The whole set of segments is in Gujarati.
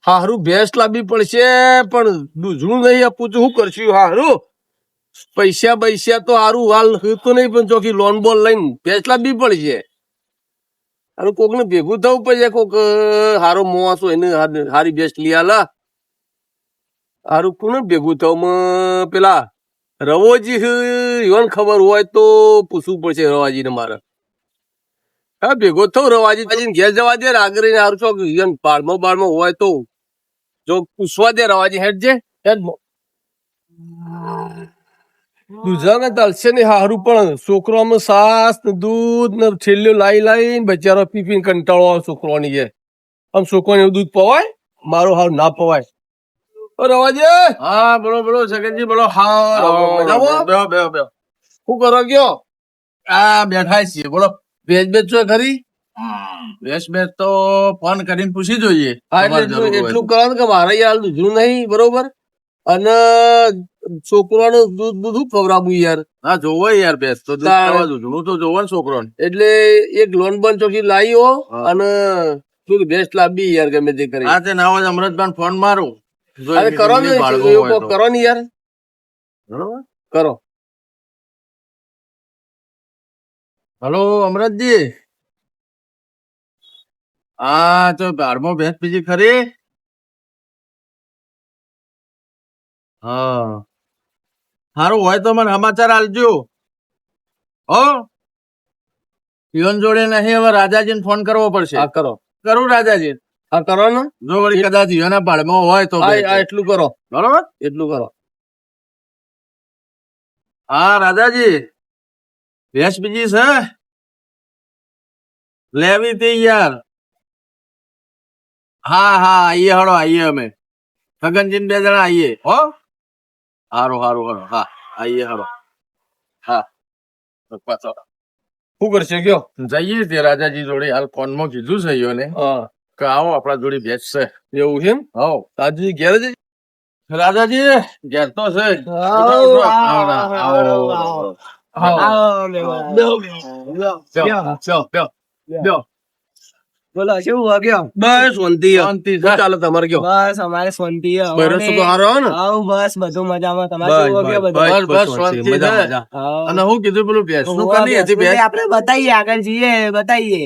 હારું ભેંસ લાવવી પડશે, પણ દૂધનું નહીં આપવું તો શું કરશું? હારું પૈસા તો હારું હાલ તો નહીં, પણ ચોકી લોન બોન લઈને ભેંસ લાવવી પડશે. હારું કોક ને ભેગું થવું પડશે, કોક હારો મોસ હોય એને હારી ભેંસ લઈ આલા. હારું કોને ભેગું થવું? પેલા રવોજી ઈવન ખબર હોય તો પૂછવું પડશે રવાજીને મારે. હા ભેગો થવું રવાજી ઘેર જવા દે આગળ હારું ચોક બાળમાં હોય તો જો પૂછવા દે રવાજી હેડ દૂધા ને ચાલશે ને હારું, પણ છોકરામાં સાસ ને દૂધ ને છેલ્લો લાઈ બચારો પીપીને કંટાળો આવે છોકરાની કે આમ છોકરાને એવું દૂધ પવાય? મારો હારું ના પવાય. રવાજી હા બોલો સગનજી બોલો. હા શું કરો ગયો? આ બેઠા છીએ બોલો. ભેજ છો ખરી? બેસ તો ફોન કરીને પૂછી જોઈએ. એટલું કરો કે મારે યાર દૂધનું નહીં બરોબર, અને છોકરાનું દૂધ બધું ખવડાવું યાર. હા જોવો યાર બેસ તો દૂધનું તો જોવો ને છોકરો. એટલે એક લોન બન ચોકી લાવ્યો અને શું ભેંસ લાવી યાર ગમે તે કરી. હા તે ના હોય અમૃતભાઈ ફોન મારું. અરે કરો ને કરો ને યાર, કરો. હલો અમરતજી. હા તો બાળમાં ભેંસ બીજી ખરી? હા સારું હોય તો મને સમાચાર આલજો. હો પીઓન જોડે નહીં, હવે રાજાજીને ફોન કરવો પડશે. હા કરો. કરું રાજાજી? હા કરો ને. જો વળી કદાચ ઈયોના બાળમાં હોય તો એટલું કરો બરોબર, એટલું કરો. હા રાજાજી ભેંસ બીજી છે લેવી તે યાર. હા આઈએ હળો આઈએ અમે સગનજી 2 જણા આઈએ. હો હારું હળો. હા આઈએ હળો. હા શું કરશે કયો? જઈએ તે રાજાજી જોડે. હાલ ફોનમાં કીધું છે ઈયોને કે આવો આપડા જોડે ભેંસ છે. એવું છે? હવ તાજી ઘેર જ રાજાજી ઘેર તો છે. બોલો શું વાગ્યો? બસ શાંતિ ચાલે તમારે કયો? બસ અમારે શાંતિ. બસ તો હારો ને? બસ બધું મજામાં. તમારે બસ શાંતિ છે. અને હું કીધું પેલું ભેંસ નું કરી હતી ભેંસ આપડે બતાવીએ, આગળ જઈએ બતાવીએ.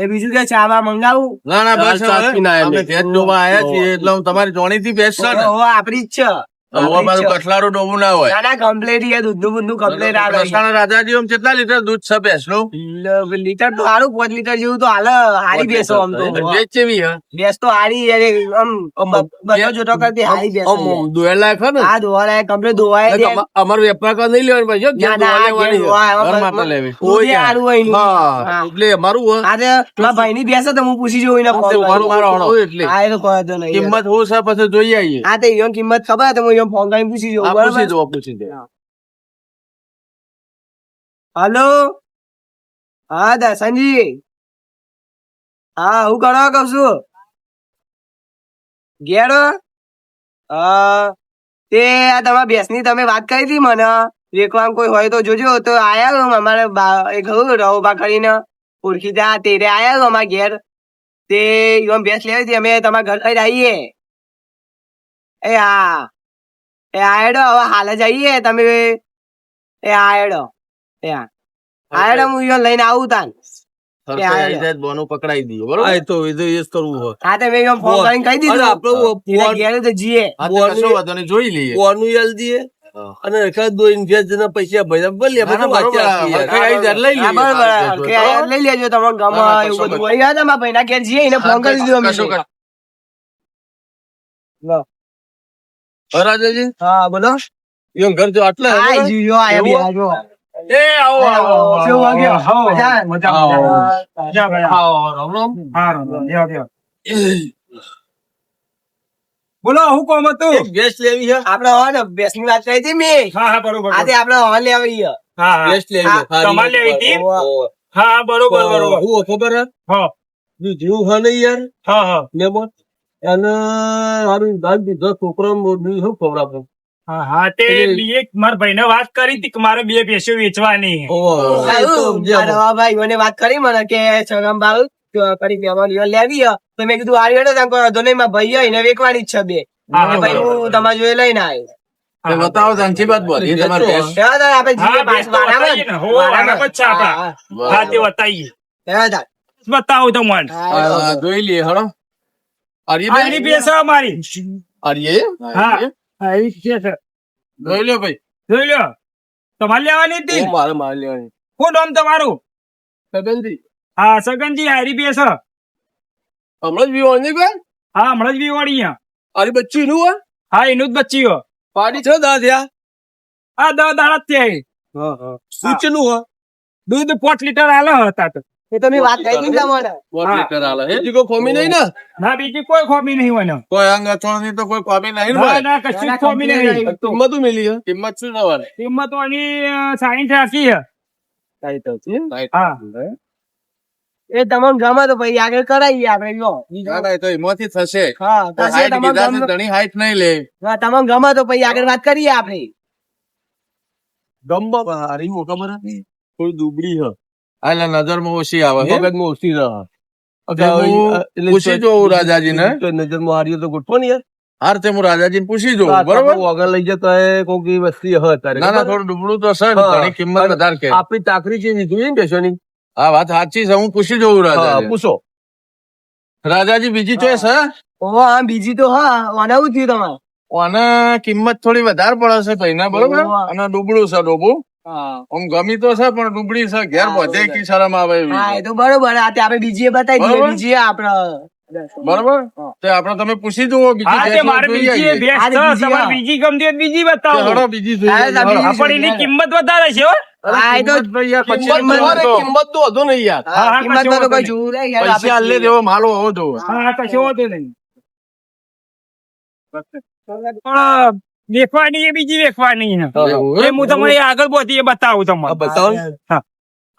એ બીજું કે ચાવા મંગાવું? ના બસ અમે ભેંસ જોવા આયા છીએ એટલે હું તમારી જાણીતી ભેંસ છે ને. આપડી જ છે. કઠલારું ડોબું ના હોય. ના કમ્પ્લેટ દૂધ કમ્પ્લેટ આવે. રાજાજી આમ કેટલા લીટર દૂધ છે ભેંસ નું? લીટર તો સારું 5 લીટર જેવું તો હાલ. હારી બેસો આમ તો ભેંસ કેવી બેસ તો હારી આમ બધો જોતો કરતી હારી બેસ. દોયેલા ખરો ને? હા દોવાય કમ્પ્લેટ દોવાય. અમારો વેપાર કરવા નહીં લેવાનું ભાઈ, એટલે અમારું ભાઈ ની બેસે તો હું પૂછી જોઉં એટલે નહીં. કિંમત હું છે પછી જોઈ આવીએ. હા તો એમ કિંમત ખબર હું એમ ફોન કરીને પૂછી જોઉં. પૂછી દો. હલો હા દર્શનજી. હા હું કરવા કઉ છું ઘેર. તે આ તમારા ભેંસ ની તમે વાત કરી હતી મને વેકવામાં કોઈ હોય તો જોજો. તો આયા અમારે એક રહોબા કરીને ઓળખીતા તેરે આયા અમારા ઘેર. તે ભેંસ લેવી હતી, અમે તમારા ઘર લઈને આવીએ. એ હા એ આયડો હવે હાલ જ આવીએ તમે. એ આયડો હું લઈને આવું તાન. બોનું પકડાઈ દીધું બરોબર. હા તો એ કરવું હોય. હા તો મેં ફોન કરીને કહી દીધું ઘેર તો જઈએ જોઈ લઈએ. બોનું યાલ દઈએ અને એકાદ 2 ઇન્વેસ્ટ ના પૈસા ભર્યા લઈ લેજો. તમારે ગામમાં એવું બધું હોય મારા ભાઈ ના ઘેર જઈએ એને ફોન કરી દીધો અમે. રાજાજી હા બોલો. એમ ઘર જો આટલા બોલો હું કોમ હતું? ભેંસ લેવી છે આપડે ભેંસ ની વાત કરી હતી મેં. હા બરોબર. આજે આપડે લેવી છે. ભેંસ લેવી તમારે લેવી હતી? હા બરોબર હું ખબર હે જીવ હા નહીં યાર. હા મેમોન એને મારું દાદ દીધો છોકરો શું ખવડાવું? હા તે મારા ભાઈ ને વાત કરી હતી કે મારે 2 ભેંસો વેચવાની. ભાઈ મને વાત કરી મને કે છગમ બાબુ કરી લેવાની લેવી હે. તો મેં કીધું હારી હેડો તાન કોઈ વાંધો નહીં, મારા ભાઈ એને વેચવાની જ છે બે. હા, એટલે ભાઈ હું તમારા જોડે લઈને આવ્યો. એ બતાવો ધનજી બાદ બોલી તમારે ભેંસ. હેડો તાન આપણે જઈએ હા, બેસ તો વારામાં. બતાવીએ ને. હો, વારામાં જ છે આપણા. હા, હા, તે બતાવીએ. હેડો તાન. બતાવો તમને. આ જોઈ લઈએ હળો. આની ભેંસ છે અમારી. હા. આની ભેંસ છે. જોઈ લો ભાઈ. જોઈ લો. તમારે લેવાની હતી ને? મારે લેવાની શું નામ તમારું? સગનજી હા, સગનજી હારી ભેંસ છે. હમણાં જ વિવાહ ભાઈ હા, હમણાં જ વિવાળી અહીંયા. આરી બચ્ચી નું હોય હા, એનું જ બચ્ચી હો. પાડી છે દાદા હા, 10 દાડા જ થયા. હા હા શું ચેલું હોય દૂધ 5 લીટર આલે હતા તો. એ તો મેં વાત કરી હતી ને તમારે. બીજી કોઈ ખોમી નહીં ને ના, બીજી કોઈ ખોમી નહીં હોય ને. કોઈ અંગ અથડાની તો કોઈ કોમી નહીં ને ના, ભાઈ. ના, કશું જ ખોમી નહીં. કિંમત શું મિલી હે કિંમત શું થવાની? કિંમત તો આની 60 રાખી છે. હા. એ તમામ ગમે તો પછી આગળ કરાવીએ આપણે જો. ના ના, એ તો એમાંથી થશે. હા તો થશે હાઈટ તમામ કીધા છે, ગમે. ધણી હાઈટ નહીં લે. હા, તમામ ગમે તો પછી આગળ વાત કરીએ આપણે. ગંબા હારી હું ખબર હે થોડી દુબળી હે એટલે નજરમાં ઓછી આવે હે? મગજમાં ઓછી રહે એટલે હું પૂછી જોઉં રાજાજીને. તો નજરમાં હારી તો ગોઠવો ને યાર હાર તે હું રાજાજીને પૂછી જોઉં, બરોબર? આગળ લઈ જતા એ કોઈ વસ્તી હે તારે ના ના, થોડું ડુબળું તો છે ને, હા. ધણી કિંમત વધારે કે. આપણી તાકરી છે જોઈએ ને બેસવાની હા, વાત સાચી છે, હું પૂછી જોઉં હા રાજાજી. પૂછો રાજાજી બીજી ચોઈસ હે? ઓહો, હા બીજી તો હા આને શું થયું તમારે? અને કિંમત થોડી વધારે પડે છે ભાઈ બરોબર? ઓહો. અને ડુબળું છે ડોબું. હા આમ ગમી તો છે પણ ડુબળી છે, ઘેર હા, બધે કી શરમ આવે એવી હા, એ છે. તો બરોબર. આ તે આપણે બીજી એ બતાવી દઈએ. બરોબર. બીજી એ આપણે બરોબર? તે આપણે તમે પૂછી જુઓ બીજી હા, તે ભેંસ મારે જોઈ બીજી એ આવીએ. ભેંસ હા, તે છે. બીજી, તમારે હા. બીજી ગમતી હોય તો બીજી તે બતાવો. હળો બીજી જોઈએ. હા, હળો. બીજી હા, પણ એની કિંમત વધારે છે હો. હા, એ તો કિંમત ભાઈ યાર પછી કિંમત જોવો તમારે તો. કિંમત તો વધુ નહીં યાર હા, હા, કિંમતમાં કશો તો વાંધો કોઈ નહીં. જોવું નહીં યાર. પૈસા આપણે આલે દેવો માલો હોવો જોવે. હા, કશો વાંધો નહીં. પણ વેચવાની એ બીજી વેચવાની છે. એવું એ એમ? હું તમને આગળ બધી એ બતાવું આ તમને. બતાવો ને.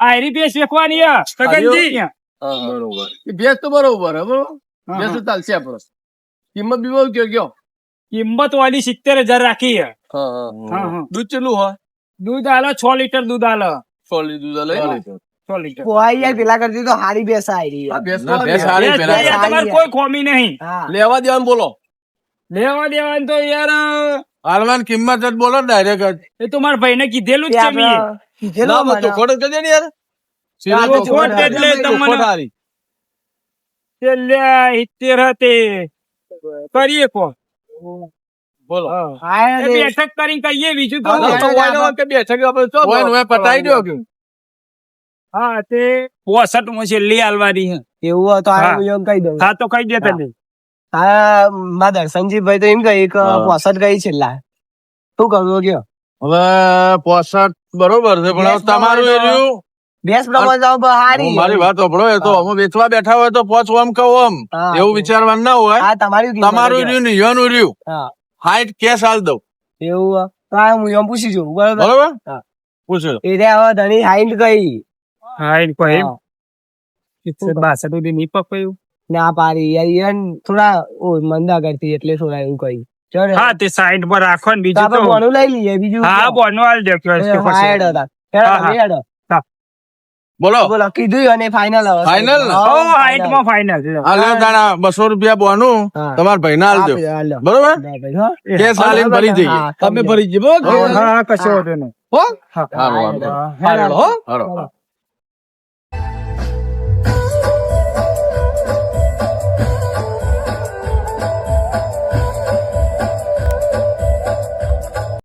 આ એની ભેંસ વેચવાની છે. સગનજી. હા, બરોબર એ ભેંસ તો બરોબર હે બરોબર હા, ભેંસ તો હા. ચાલશે આપણો કિંમત બી બહુ કયો કિંમત વાળી 70,000 રાખી છે. હા હા હા, હા. દૂધ ચેલું હોય દૂધ આલે 6 લીટર દૂધ આલે. સોલી દૂધ લઈ 6 લીટર. પોહાઈ યાર પેલા કરતી તો હારી બેસ આવી આ ભેંસ ના, તો ભેંસ આ હારી ભેંસ પેલા. નહીં, તમારે કોઈ ખોમી નહીં. હા લેવા દેવાનું બોલો લેવા દેવાનું તો યાર હાલવાની કિંમત જ બોલો ડાયરેક્ટ જ. એ તો મારા ભાઈને કીધેલું જ તે છે મેં. આપણે કીધેલું ના મને. તો ખોટ કરી દે ને યાર સીધું તો તો ખોટ ખોટ એટલે જ. તમને- ખોટ હારી છેલ્લે 70 તે કરીએ કો. બોલો હા એ રે. બેઠક કરીને કહીએ બીજું તો હા, શું? તો હોય ને હોય કે બેઠક આપણે ચો હોય ને હોય પતાઈ દો કે. હા, તે 65 માં છેલ્લી આલવાની છે. એવું હોય તો આ હા. હું એમ કહી દઉં. હા, તો કહી દે તમે. હા મારા દર્શનજીભાઈ તો એમ કહી કે હા. 65 કહી છેલ્લા. શું કરવું કયો? હવે 65 બરોબર છે પણ હવે ભેંસ તમારું પ્રમાણે તો- એરિયું ભેંસ પ્રમાણે જાઓ તો હારી. હું મારી વાત સાંભળો, એ તો હા. અમે વેચવા બેઠા હોય તો પોચ ઓમ કહું ઓમ હા. એવું વિચારવાનું ના હોય. હા તમારી કિંમત તમારું કયો? રહ્યું ને યનું રહ્યું હા હાઈટ કેસ હાલ દઉં, એવું હોય. તો આ હું એમ પૂછી જોઉં બરોબર. બરોબર? હા. પૂછો. એ રે હવે ધણી હાઈટ કઈ? હા, એ કહે. હા. 62 સુધી નહીં પકવાયું. ના પાડી યાર યાર થોડા મંદા કરતી એટલે થોડા એવું કહી. ચલો ને. હા, તે 60 પર રાખો ને તો બીજું આપણે તો. બોનું લઈ લઈએ બીજું. હા, બોનો આલ દે કે એ હા, હેડો તાર. હેડો હા, તમે હેડો. બોલો બોલો કીધું અને ફાઇનલ હવે. Final ને? હા, ઓ final. હાઈટ માં ફાઇનલ. આ લે દાણા 200 રૂપિયા બોનું હા. તમારા ભાઈ ના હાલજો, આપી દો, હાલો. બરોબર? ના ભાઈ, હો. કેસ હાલીને ભરી જઈએ. હા, તમે સમજો. ભરી જઈએ બરોબર હા, કશો વાંધો નહીં. હો સારું, વાંધો નહીં. હેડો. હો હાલો.